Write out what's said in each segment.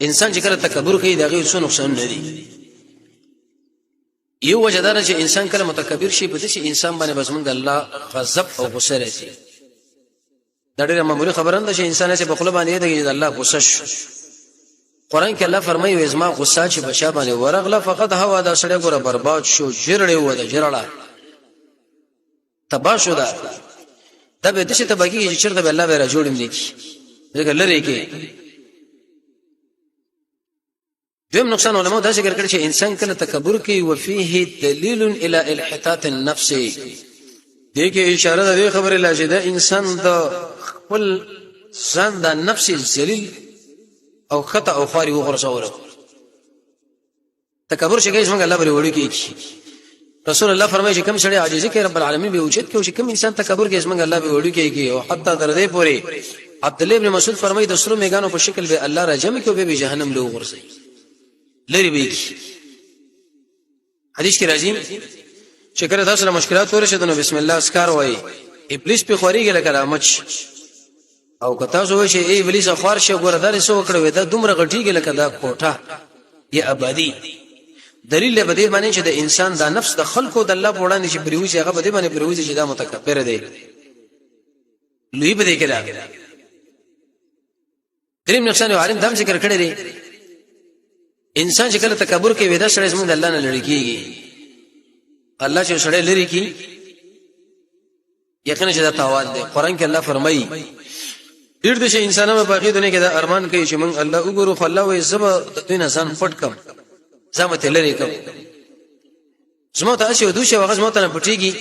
انسان چې کله تکبر کوي دا غي څه نقصان نه دي. یو وجدار چې انسان کله متکبر شي په دې چې انسان باندې بس موږ الله غضب او غصه راځي. دا ډېره معمولی خبره ده چې انسان چې په خپل باندې د الله غصه شي. قران کې الله فرمایي ازما غصه چې بشا باندې ورغله فقط هوا دا سړی ګوره برباد شو جرړې و دا جرړه تبا شو دا به د څه تباګي چې چرته به الله به را جوړم لیکي دغه لری کې. دیم نقصان علماء دا ذکر کړی چې انسان کله تکبر کوي وفيه دلیل الى الحطاط النفس. دې کې اشاره ده خبره لا چې دا انسان د خپل ځان د نفس ذلیل او خطا او خاري وغورځول. تکبر شي څنګه الله بری وړي کی. رسول الله فرمایي چې کوم شړی عاجزي کوي رب العالمین به اوچت کوي چې کوم انسان تکبر کوي څنګه الله به وړي کی او حتی تر دې پوري عبد الله ابن مسعود فرمایي د سرو میګانو په شکل به الله را جمع کوي به جهنم له وغورځي لری به کی. حدیث کې راځي چې کله تاسو له مشکلات ورشي نو بسم الله اسکار وایي ابلیس په خوريږي لکه مچ او که تاسو وایي چې ای ابلیس خوار شه ګوردار سو کړو دا دومره غټیږي لکه دا کوټه یا ابدي. دلیل به دې باندې چې د انسان د نفس د خلقو د الله په وړاندې چې بریوځي هغه به دې باندې بریوځي چې دا متکبر دی لوی به دې کړه. دریم نقصان عالم دم ذکر کړی دی انسان چې کله تکبر کوي ودا سره زموږ د الله نه لری کیږي. الله چې سره لری کی یقینا چې دا تاوان دی. قران کې الله فرمایي ډیر د شي انسانانو په دنیا کې دا ارمان کوي چې موږ الله وګورو خو الله وې زما د دین انسان پټ کم زمته لری کم زمته اشه دوشه وغه زمته نه پټيږي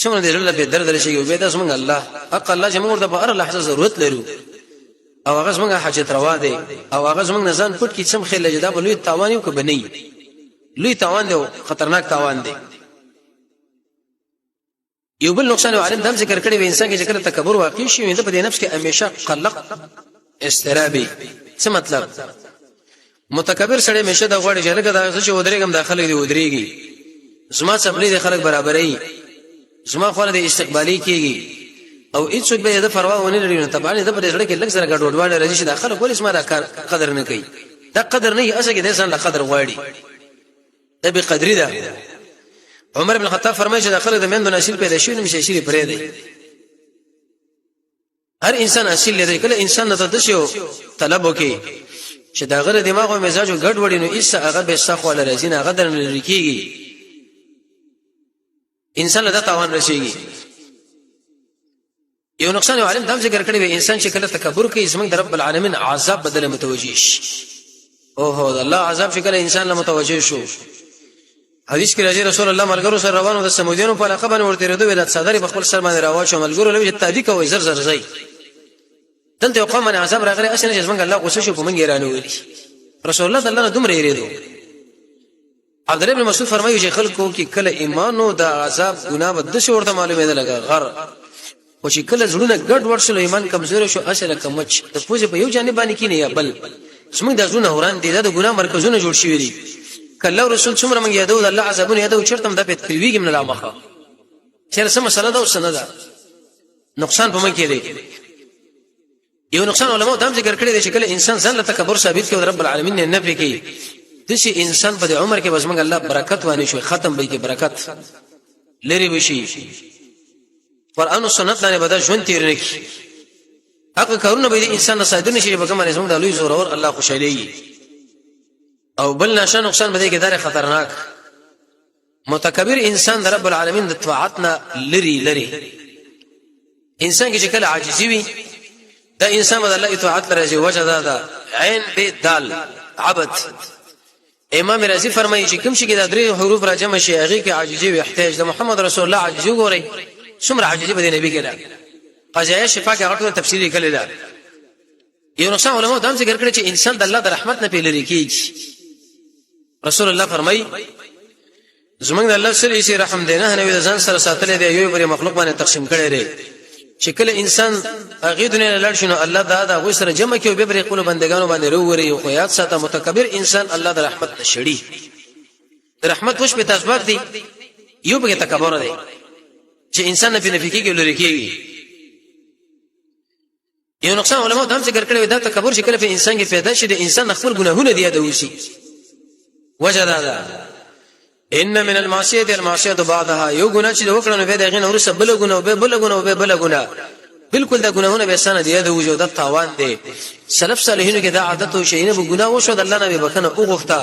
څومره دې الله به درد لشي او به دا څنګه الله حق الله چې موږ د بهر لحظه ضرورت لرو او هغه څنګه حاجت روا دی او هغه څنګه نزان پټ کی څم خل جدا بلوي تاوان یو کو بنئ لوی تاوان دی خطرناک تاوان دی. یو بل نقصان عالم دم ذکر کړی و انسان کې چې کله تکبر واقع شي نو په دې نفس کې همیشه قلق استرابي. څه مطلب متکبر سره همیشه د غوړي جلګه دا چې ودرېګم داخله دی ودرېږي زما سپلې د خلک برابرې زما خو د استقبالي کېږي او هیڅ به د فروا ونه لري نو طبعا د په سره کې لږ سره ګډوډواله راځي چې داخله کول اسمه دا کار قدر نه کوي. دا قدر نه اسه کې د انسان له قدر غواړي دا به قدرې ده. عمر بن الخطاب فرمایي چې داخله د مندو نشیل پیدا شي نو مشي پرې دی. هر انسان اصل لري کله انسان نه تدشو طلب وکي چې دا غره دماغ او مزاج ګډ وړي نو ایسه هغه به سخو لري زین هغه در لري کیږي انسان له تاوان رسیږي. یو نقصان عالم دام ذکر کړی و انسان چې کله تکبر کوي زمونږ د رب العالمین عذاب بدله متوجه شي. او هو الله عذاب شکل انسان له متوجه شو. حدیث کې راځي رسول الله ملګرو سره روانو د سمودیانو په علاقه باندې ورته ردو ولادت صدر په خپل سر باندې راوچو ملګرو لوي تابع کوي زر زر زي دلته یو قوم باندې عذاب راغلی اسنه چې زمونږ الله غوسه شو په منګ ایرانو ویلي رسول الله الله دومره یریدو. عبد الله بن مسعود فرمایي چې خلکو کې کله ایمان او د عذاب ګناه بد شو ورته معلومه ده لګا غر او چې کله زړونه ګډ ورشل ایمان کمزور شو اصله کمچ د پوزې په یو جانب باندې کې نه یا بل زمونږ د زړونه وران دي د ګناه مرکزونه جوړ شوی دي. کله رسول څومره موږ یادو د الله عذابونه یادو چرته د په تلویګ من لا مخه چیرې سم مسله ده او سنده نقصان په من کې دی. یو نقصان علماء دام ذکر کړی دی چې کله انسان ځان له تکبر ثابت کوي رب العالمین نه نفي کوي د شي انسان په عمر کې بس موږ الله برکت وانه شو ختم به کې برکت لري بشي قرآن او سنت باندې بدل ژوند تیر نه کی هغه کارونه به انسان صادر نشي په کومه زموږ د لوی زور اور الله خوشالي او بل نشه نقصان به کې دار خطرناک. متکبر انسان د رب العالمین د طاعتنا لري انسان کې کله عاجزي وي دا انسان د الله اطاعت لري وجه دا عین به دال عبد. امام رازی فرمایي چې کوم شي کې د درې حروف را جمع شي هغه کې عاجزي او احتیاج د محمد رسول الله عاجزي ګوري څومره عاجزي به نبی کې ده. قضایه شفا کې هغه تفصیلی کړي ده. یو نقصان علماء دا ذکر کړی چې انسان د الله د رحمت نه پیلری کیږي. رسول الله فرمایي زمونږ د الله سره یې رحم دینه نه وي ځان سره ساتل دی یو بری مخلوق باندې تقسیم کړي لري چې کله انسان هغه دنیا لړ شنو الله دا غوي سره جمع کوي به بری خپل بندگانو باندې ورووري او خیات ساته متکبر انسان الله د رحمت نشړي. رحمت وش په تاسبات دي یو به تکبر دی چې انسان نه په نفي کې لري کېږي. یو نقصان علماء هم ذکر کړی دا تکبر چې کله په انسان کې پیدا شي د انسان خپل ګناهونه دی یادوي وجدا ان من المعصيه المعصيه بعضها یو ګناه چې وکړنه به دغه نور سبل ګناه به بل ګناه به بل ګناه بالکل دا ګناهونه به سن دی د وجود تاوان دی سلف صالحینو کې دا عادت او شینه به ګناه وشو د الله نه به بخنه او غوښتا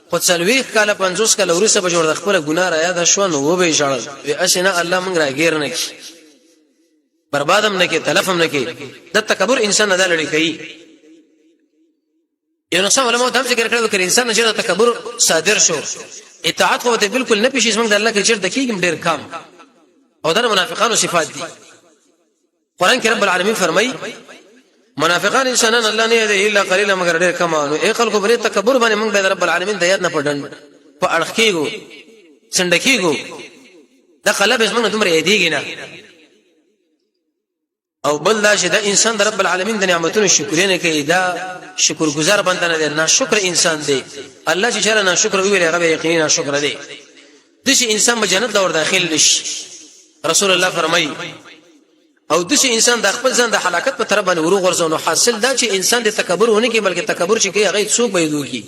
خو څلوي کاله 50 کاله ورسره به جوړ د خپل ګناه را یاد شو نو و به اشاره وي اسنه الله مونږ راګیر نه کی بربادم نه کی تلفم نه کی د تکبر انسان نه لړی کوي یو نقصان علماء هم ذکر کړو چې انسان چې تکبر صادر شو اطاعت خو ته بالکل نه پیښې زمونږ د الله کې چیر دکېږم ډیر کم او دا منافقانو صفات دي قران کې رب العالمین فرمای منافقان انسانان الله نه دی الا قليلا مگر ډیر کم نو اي خلکو بری تکبر باندې موږ د رب العالمین د یاد نه پډن په اړه کېګو څنډکېګو دا خلاب زمونږ دومره یادېږي نه او بل دا چې د انسان د رب العالمین د نعمتونو شکر نه کوي دا شکر گزار بنده نه دی نه شکر انسان دی الله چې چره نه شکر ویل هغه یقینا شکر دی د شي انسان په جنت لور داخل نشي رسول الله فرمایي او د شي انسان د خپل ځان د هلاکت په طرف باندې ورو غرزونه حاصل دا چې انسان د تکبر ونه کوي بلکې تکبر چې کوي هغه څوک پیدا کوي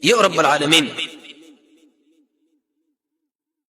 یو رب العالمین